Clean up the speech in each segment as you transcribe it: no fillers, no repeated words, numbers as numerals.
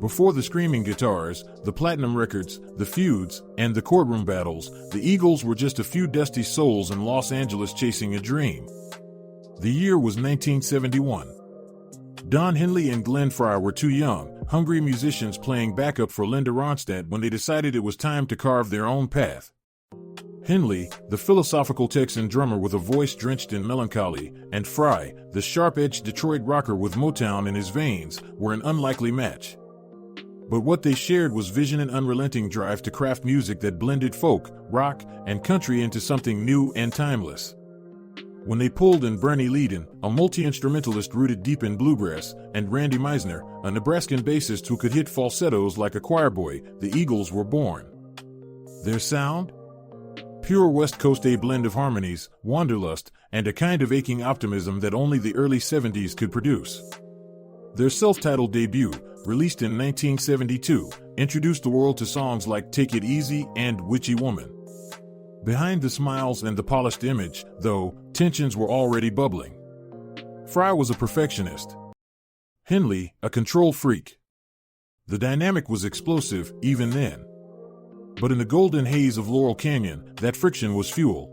Before the screaming guitars, the platinum records, the feuds, and the courtroom battles, the Eagles were just a few dusty souls in Los Angeles chasing a dream. The year was 1971. Don Henley and Glenn Frey were two young, hungry musicians playing backup for Linda Ronstadt when they decided it was time to carve their own path. Henley, the philosophical Texan drummer with a voice drenched in melancholy, and Frey, the sharp-edged Detroit rocker with Motown in his veins, were an unlikely match. But what they shared was vision and unrelenting drive to craft music that blended folk, rock, and country into something new and timeless. When they pulled in Bernie Leadon, a multi-instrumentalist rooted deep in bluegrass, and Randy Meisner, a Nebraskan bassist who could hit falsettos like a choirboy, the Eagles were born. Their sound? Pure West Coast, a blend of harmonies, wanderlust, and a kind of aching optimism that only the early 70s could produce. Their self-titled debut, released in 1972, introduced the world to songs like Take It Easy and Witchy Woman. Behind the smiles and the polished image, though, tensions were already bubbling. Frey was a perfectionist. Henley, a control freak. The dynamic was explosive, even then. But in the golden haze of Laurel Canyon, that friction was fuel.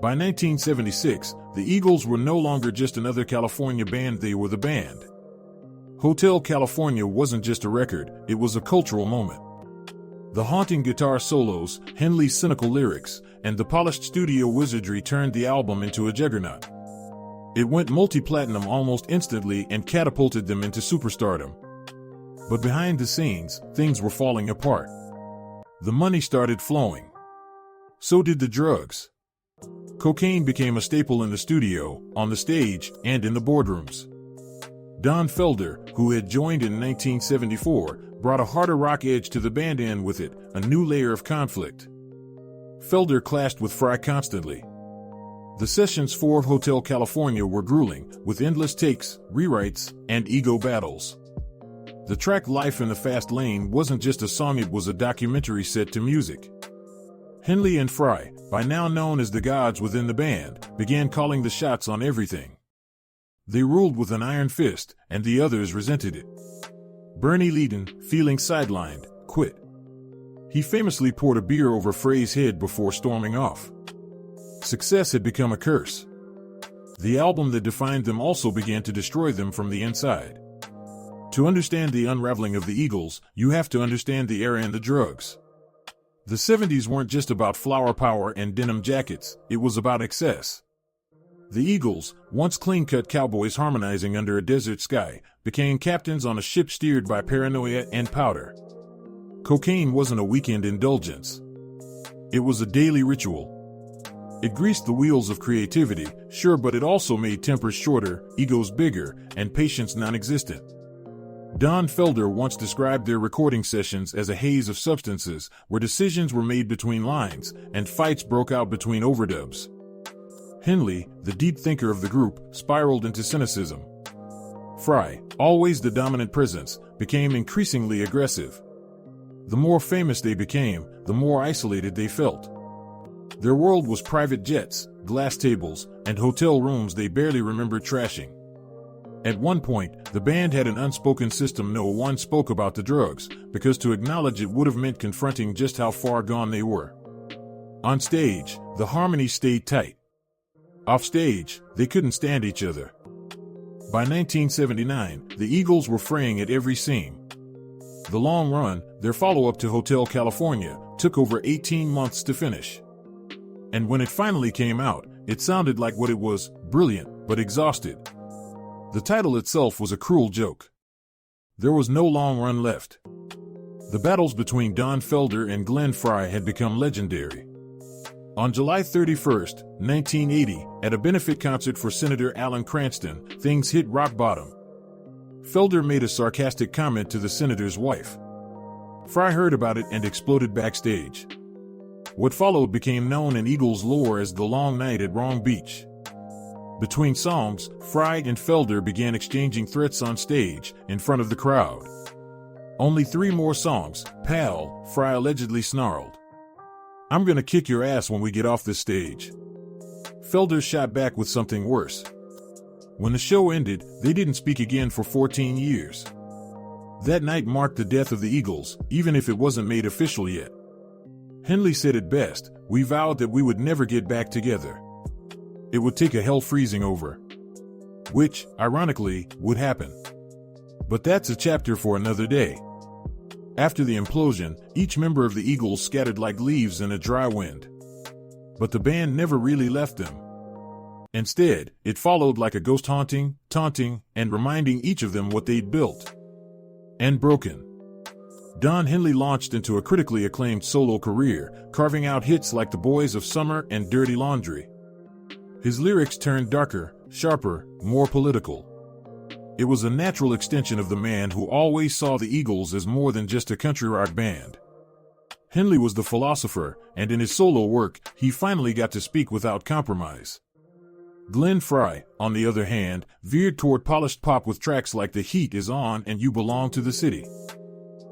By 1976, the Eagles were no longer just another California band, they were the band. Hotel California wasn't just a record, it was a cultural moment. The haunting guitar solos, Henley's cynical lyrics, and the polished studio wizardry turned the album into a juggernaut. It went multi-platinum almost instantly and catapulted them into superstardom. But behind the scenes, things were falling apart. The money started flowing. So did the drugs. Cocaine became a staple in the studio, on the stage, and in the boardrooms. Don Felder, who had joined in 1974, brought a harder rock edge to the band, and with it, a new layer of conflict. Felder clashed with Frey constantly. The sessions for Hotel California were grueling, with endless takes, rewrites, and ego battles. The track Life in the Fast Lane wasn't just a song, it was a documentary set to music. Henley and Frey, by now known as the gods within the band, began calling the shots on everything. They ruled with an iron fist, and the others resented it. Bernie Leadon, feeling sidelined, quit. He famously poured a beer over Frey's head before storming off. Success had become a curse. The album that defined them also began to destroy them from the inside. To understand the unraveling of the Eagles, you have to understand the era and the drugs. The 70s weren't just about flower power and denim jackets, it was about excess. The Eagles, once clean-cut cowboys harmonizing under a desert sky, became captains on a ship steered by paranoia and powder. Cocaine wasn't a weekend indulgence. It was a daily ritual. It greased the wheels of creativity, sure, but it also made tempers shorter, egos bigger, and patience non-existent. Don Felder once described their recording sessions as a haze of substances, where decisions were made between lines, and fights broke out between overdubs. Henley, the deep thinker of the group, spiraled into cynicism. Frey, always the dominant presence, became increasingly aggressive. The more famous they became, the more isolated they felt. Their world was private jets, glass tables, and hotel rooms they barely remembered trashing. At one point, the band had an unspoken system: no one spoke about the drugs, because to acknowledge it would have meant confronting just how far gone they were. On stage, the harmony stayed tight. Off stage, they couldn't stand each other. By 1979, the Eagles were fraying at every seam. The Long Run, their follow-up to Hotel California, took over 18 months to finish. And when it finally came out, it sounded like what it was: brilliant, but exhausted. The title itself was a cruel joke. There was no long run left. The battles between Don Felder and Glenn Frey had become legendary. On July 31, 1980, at a benefit concert for Senator Alan Cranston, things hit rock bottom. Felder made a sarcastic comment to the senator's wife. Frey heard about it and exploded backstage. What followed became known in Eagles lore as the Long Night at Wrong Beach. Between songs, Frey and Felder began exchanging threats on stage, in front of the crowd. Only 3 more songs, pal, Frey allegedly snarled. "I'm gonna kick your ass when we get off this stage." Felder shot back with something worse. When the show ended, they didn't speak again for 14 years. That night marked the death of the Eagles, even if it wasn't made official yet. Henley said it best, "We vowed that we would never get back together. It would take a hell freezing over." Which, ironically, would happen. But that's a chapter for another day. After the implosion, each member of the Eagles scattered like leaves in a dry wind. But the band never really left them. Instead, it followed like a ghost haunting, taunting, and reminding each of them what they'd built and broken. Don Henley launched into a critically acclaimed solo career, carving out hits like The Boys of Summer and Dirty Laundry. His lyrics turned darker, sharper, more political. It was a natural extension of the man who always saw the Eagles as more than just a country rock band. Henley was the philosopher, and in his solo work, he finally got to speak without compromise. Glenn Frey, on the other hand, veered toward polished pop with tracks like The Heat Is On and You Belong to the City.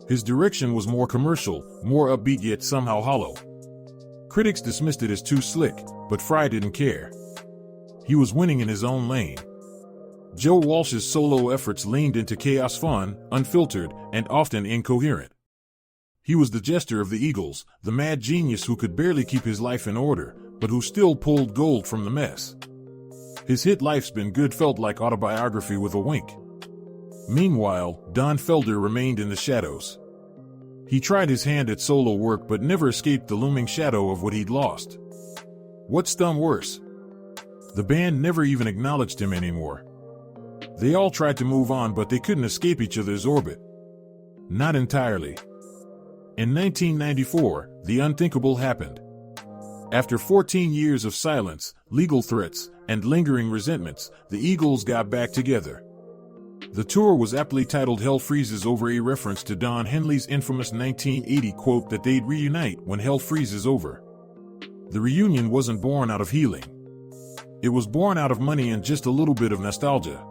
His direction was more commercial, more upbeat yet somehow hollow. Critics dismissed it as too slick, but Frey didn't care. He was winning in his own lane. Joe Walsh's solo efforts leaned into chaos fun, unfiltered, and often incoherent. He was the jester of the Eagles, the mad genius who could barely keep his life in order, but who still pulled gold from the mess. His hit Life's Been Good felt like autobiography with a wink. Meanwhile, Don Felder remained in the shadows. He tried his hand at solo work but never escaped the looming shadow of what he'd lost. What stung worse? The band never even acknowledged him anymore. They all tried to move on, but they couldn't escape each other's orbit. Not entirely. In 1994, the unthinkable happened. After 14 years of silence, legal threats, and lingering resentments, the Eagles got back together. The tour was aptly titled Hell Freezes Over, a reference to Don Henley's infamous 1980 quote that they'd reunite when hell freezes over. The reunion wasn't born out of healing. It was born out of money and just a little bit of nostalgia.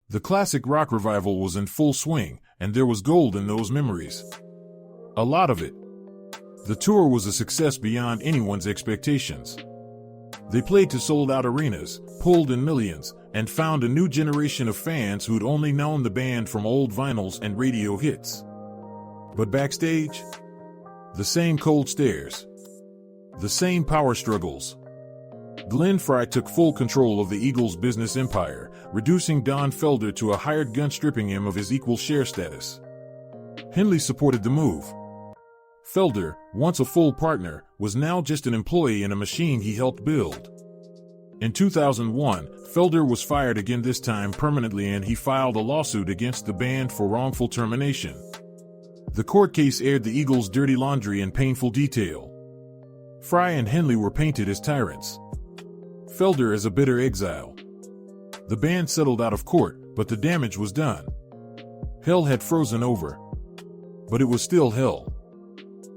The classic rock revival was in full swing, and there was gold in those memories. A lot of it. The tour was a success beyond anyone's expectations. They played to sold-out arenas, pulled in millions, and found a new generation of fans who'd only known the band from old vinyls and radio hits. But backstage? The same cold stares. The same power struggles. Glenn Frey took full control of the Eagles' business empire, reducing Don Felder to a hired gun, stripping him of his equal share status. Henley supported the move. Felder, once a full partner, was now just an employee in a machine he helped build. In 2001, Felder was fired again, this time permanently, and he filed a lawsuit against the band for wrongful termination. The court case aired the Eagles' dirty laundry in painful detail. Frey and Henley were painted as tyrants. Felder as a bitter exile. The band settled out of court, but the damage was done. Hell had frozen over. But it was still hell.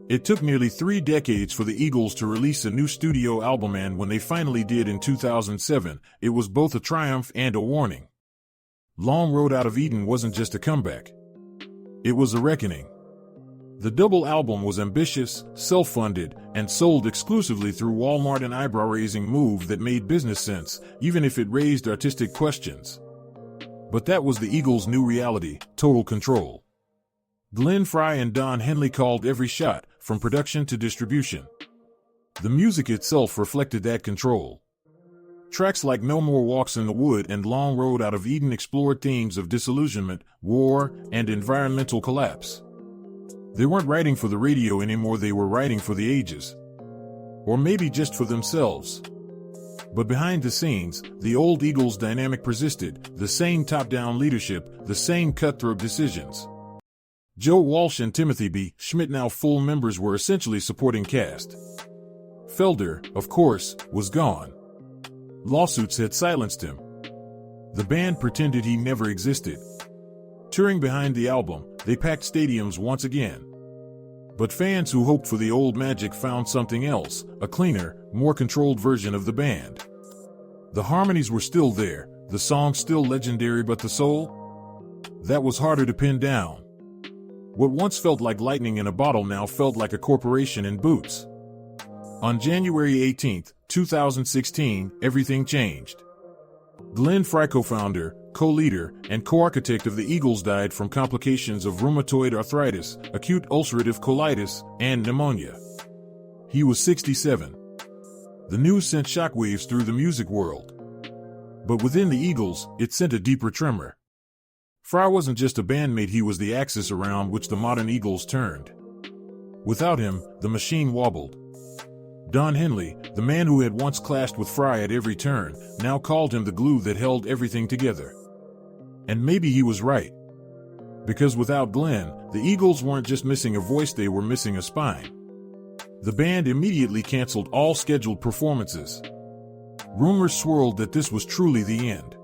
It took nearly 3 decades for the Eagles to release a new studio album, and when they finally did in 2007, it was both a triumph and a warning. Long Road Out of Eden wasn't just a comeback. It was a reckoning. The double album was ambitious, self-funded, and sold exclusively through Walmart, an eyebrow-raising move that made business sense, even if it raised artistic questions. But that was the Eagles' new reality, total control. Glenn Frey and Don Henley called every shot, from production to distribution. The music itself reflected that control. Tracks like No More Walks in the Wood and Long Road Out of Eden explored themes of disillusionment, war, and environmental collapse. They weren't writing for the radio anymore, they were writing for the ages. Or maybe just for themselves. But behind the scenes, the old Eagles dynamic persisted, the same top-down leadership, the same cutthroat decisions. Joe Walsh and Timothy B. Schmidt, now full members, were essentially supporting cast. Felder, of course, was gone. Lawsuits had silenced him. The band pretended he never existed. Touring behind the album, they packed stadiums once again. But fans who hoped for the old magic found something else, a cleaner, more controlled version of the band. The harmonies were still there, the songs still legendary, but the soul? That was harder to pin down. What once felt like lightning in a bottle now felt like a corporation in boots. On January 18, 2016, everything changed. Glenn Frey, co-founder, co-leader, and co-architect of the Eagles, died from complications of rheumatoid arthritis, acute ulcerative colitis, and pneumonia. He was 67. The news sent shockwaves through the music world. But within the Eagles, it sent a deeper tremor. Frey wasn't just a bandmate, he was the axis around which the modern Eagles turned. Without him, the machine wobbled. Don Henley, the man who had once clashed with Frey at every turn, now called him the glue that held everything together. And maybe he was right. Because without Glenn, the Eagles weren't just missing a voice, they were missing a spine. The band immediately canceled all scheduled performances. Rumors swirled that this was truly the end.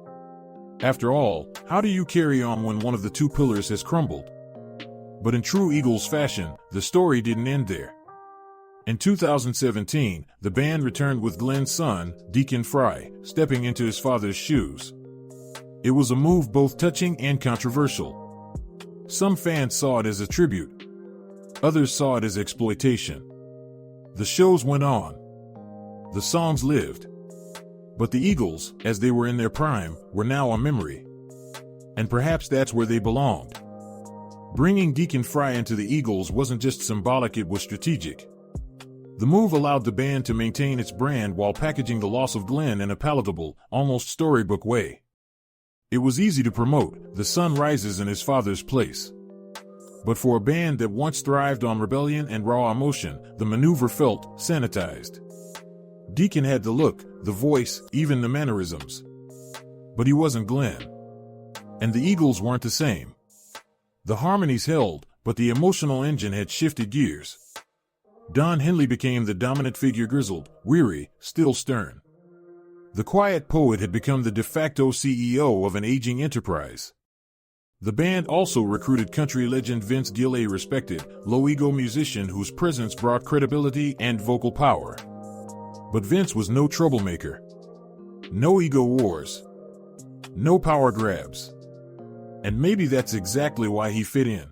After all, how do you carry on when one of the two pillars has crumbled? But in true Eagles fashion, the story didn't end there. In 2017, the band returned with Glenn's son, Deacon Frey, stepping into his father's shoes. It was a move both touching and controversial. Some fans saw it as a tribute. Others saw it as exploitation. The shows went on. The songs lived. But the Eagles, as they were in their prime, were now a memory. And perhaps that's where they belonged. Bringing Deacon Frey into the Eagles wasn't just symbolic, it was strategic. The move allowed the band to maintain its brand while packaging the loss of Glenn in a palatable, almost storybook way. It was easy to promote, the son rises in his father's place. But for a band that once thrived on rebellion and raw emotion, the maneuver felt sanitized. Deacon had the look, the voice, even the mannerisms. But he wasn't Glenn. And the Eagles weren't the same. The harmonies held, but the emotional engine had shifted gears. Don Henley became the dominant figure, grizzled, weary, still stern. The quiet poet had become the de facto CEO of an aging enterprise. The band also recruited country legend Vince Gill, a respected, low-ego musician whose presence brought credibility and vocal power. But Vince was no troublemaker. No ego wars. No power grabs. And maybe that's exactly why he fit in.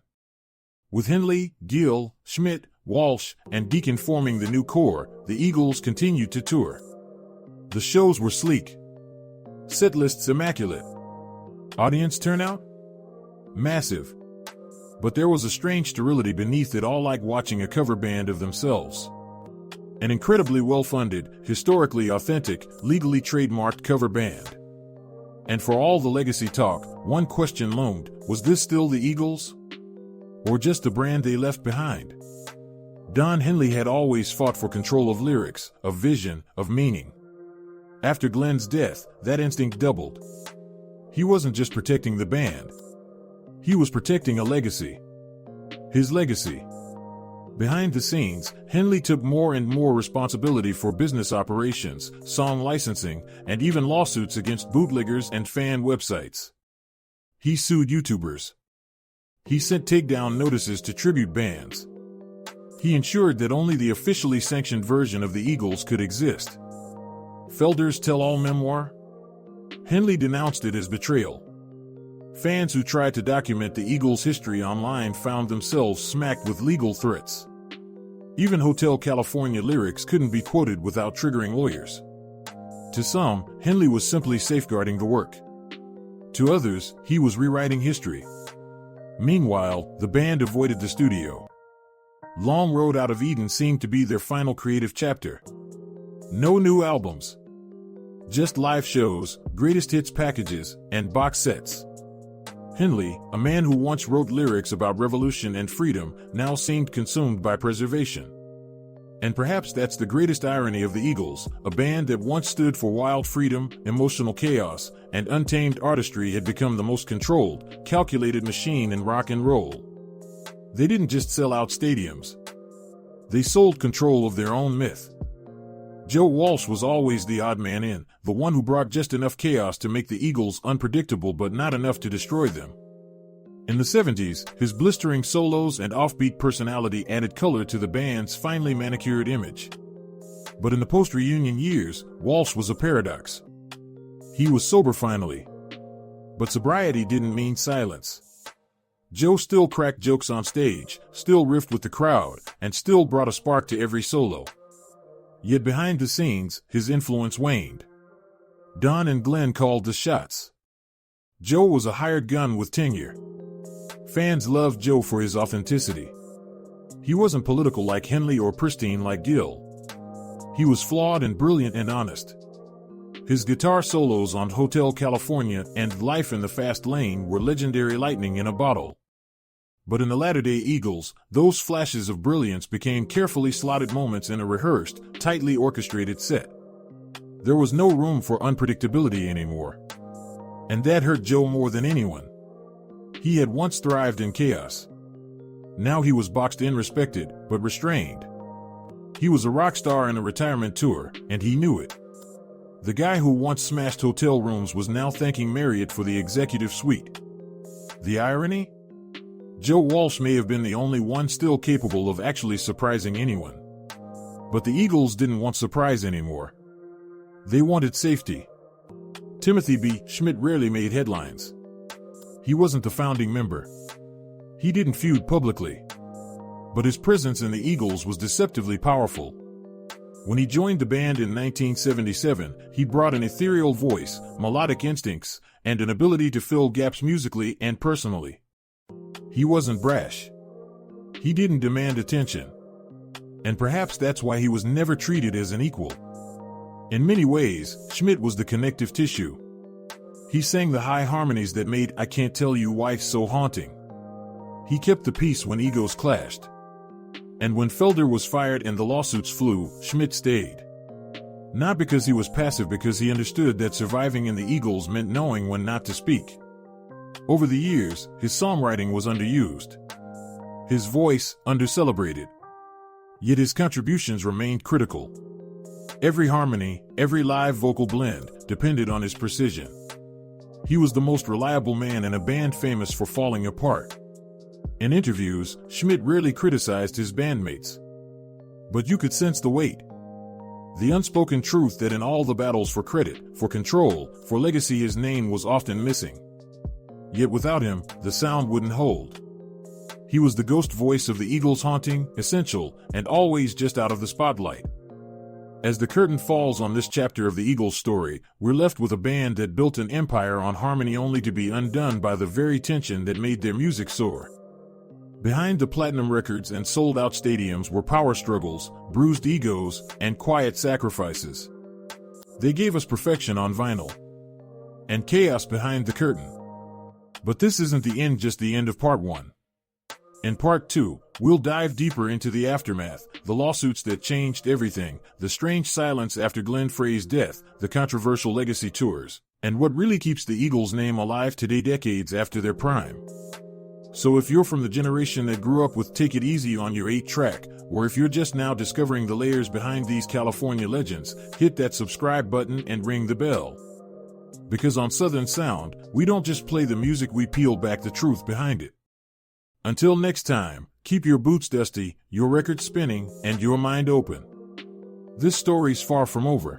With Henley, Gill, Schmidt, Walsh, and Deacon forming the new core, the Eagles continued to tour. The shows were sleek. Set lists immaculate. Audience turnout? Massive. But there was a strange sterility beneath it all, like watching a cover band of themselves. An incredibly well-funded, historically authentic, legally trademarked cover band. And for all the legacy talk, one question loomed: was this still the Eagles? Or just the brand they left behind? Don Henley had always fought for control of lyrics, of vision, of meaning. After Glenn's death, that instinct doubled. He wasn't just protecting the band. He was protecting a legacy. His legacy. Behind the scenes, Henley took more and more responsibility for business operations, song licensing, and even lawsuits against bootleggers and fan websites. He sued YouTubers. He sent takedown notices to tribute bands. He ensured that only the officially sanctioned version of the Eagles could exist. Felder's tell-all memoir? Henley denounced it as betrayal. Fans who tried to document the Eagles' history online found themselves smacked with legal threats. Even Hotel California lyrics couldn't be quoted without triggering lawyers. To some, Henley was simply safeguarding the work. To others, he was rewriting history. Meanwhile, the band avoided the studio. Long Road Out of Eden seemed to be their final creative chapter. No new albums. Just live shows, greatest hits packages, and box sets. Henley, a man who once wrote lyrics about revolution and freedom, now seemed consumed by preservation. And perhaps that's the greatest irony of the Eagles, a band that once stood for wild freedom, emotional chaos, and untamed artistry had become the most controlled, calculated machine in rock and roll. They didn't just sell out stadiums. They sold control of their own myth. Joe Walsh was always the odd man in, the one who brought just enough chaos to make the Eagles unpredictable but not enough to destroy them. In the 70s, his blistering solos and offbeat personality added color to the band's finely manicured image. But in the post-reunion years, Walsh was a paradox. He was sober finally. But sobriety didn't mean silence. Joe still cracked jokes on stage, still riffed with the crowd, and still brought a spark to every solo. Yet behind the scenes, his influence waned. Don and Glenn called the shots. Joe was a hired gun with tenure. Fans loved Joe for his authenticity. He wasn't political like Henley or pristine like Gil. He was flawed and brilliant and honest. His guitar solos on Hotel California and Life in the Fast Lane were legendary lightning in a bottle. But in the latter-day Eagles, those flashes of brilliance became carefully slotted moments in a rehearsed, tightly orchestrated set. There was no room for unpredictability anymore. And that hurt Joe more than anyone. He had once thrived in chaos. Now he was boxed in, respected, but restrained. He was a rock star in a retirement tour, and he knew it. The guy who once smashed hotel rooms was now thanking Marriott for the executive suite. The irony? Joe Walsh may have been the only one still capable of actually surprising anyone. But the Eagles didn't want surprise anymore. They wanted safety. Timothy B. Schmidt rarely made headlines. He wasn't the founding member. He didn't feud publicly. But his presence in the Eagles was deceptively powerful. When he joined the band in 1977, he brought an ethereal voice, melodic instincts, and an ability to fill gaps musically and personally. He wasn't brash. He didn't demand attention. And perhaps that's why he was never treated as an equal. In many ways, Schmidt was the connective tissue. He sang the high harmonies that made I Can't Tell You Why so haunting. He kept the peace when egos clashed. And when Felder was fired and the lawsuits flew, Schmidt stayed. Not because he was passive, because he understood that surviving in the Eagles meant knowing when not to speak. Over the years, his songwriting was underused. His voice, undercelebrated. Yet his contributions remained critical. Every harmony, every live vocal blend, depended on his precision. He was the most reliable man in a band famous for falling apart. In interviews, Schmidt rarely criticized his bandmates. But you could sense the weight. The unspoken truth that in all the battles for credit, for control, for legacy, his name was often missing. Yet without him, the sound wouldn't hold. He was the ghost voice of the Eagles, haunting, essential, and always just out of the spotlight. As the curtain falls on this chapter of the Eagles story, we're left with a band that built an empire on harmony only to be undone by the very tension that made their music soar. Behind the platinum records and sold-out stadiums were power struggles, bruised egos, and quiet sacrifices. They gave us perfection on vinyl. And chaos behind the curtain. But this isn't the end, just the end of part one. In part two, we'll dive deeper into the aftermath, the lawsuits that changed everything, the strange silence after Glenn Frey's death, the controversial legacy tours, and what really keeps the Eagles' name alive today, decades after their prime. So if you're from the generation that grew up with Take It Easy on your 8-track, or if you're just now discovering the layers behind these California legends, hit that subscribe button and ring the bell. Because on Southern Sound, we don't just play the music, we peel back the truth behind it. Until next time, keep your boots dusty, your record spinning, and your mind open. This story's far from over.